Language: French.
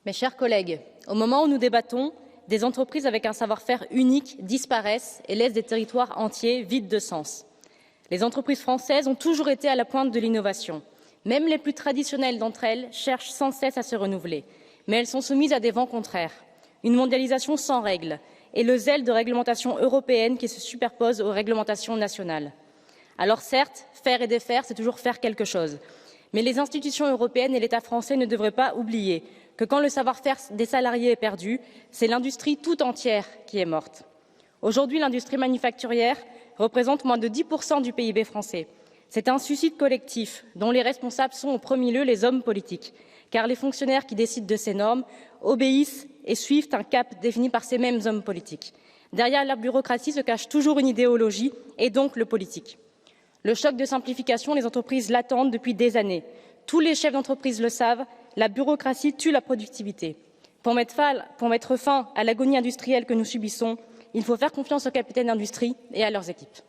Mes chers collègues, au moment où nous débattons, des entreprises avec un savoir-faire unique disparaissent et laissent des territoires entiers vides de sens. Les entreprises françaises ont toujours été à la pointe de l'innovation. Même les plus traditionnelles d'entre elles cherchent sans cesse à se renouveler. Mais elles sont soumises à des vents contraires, une mondialisation sans règles et le zèle de réglementation européenne qui se superpose aux réglementations nationales. Alors certes, faire et défaire, c'est toujours faire quelque chose. Mais les institutions européennes et l'État français ne devraient pas oublier que quand le savoir-faire des salariés est perdu, c'est l'industrie tout entière qui est morte. Aujourd'hui, l'industrie manufacturière représente moins de 10% du PIB français. C'est un suicide collectif dont les responsables sont au premier lieu les hommes politiques, car les fonctionnaires qui décident de ces normes obéissent et suivent un cap défini par ces mêmes hommes politiques. Derrière la bureaucratie se cache toujours une idéologie et donc le politique. Le choc de simplification, les entreprises l'attendent depuis des années. Tous les chefs d'entreprise le savent, la bureaucratie tue la productivité. Pour mettre fin à l'agonie industrielle que nous subissons, il faut faire confiance aux capitaines d'industrie et à leurs équipes.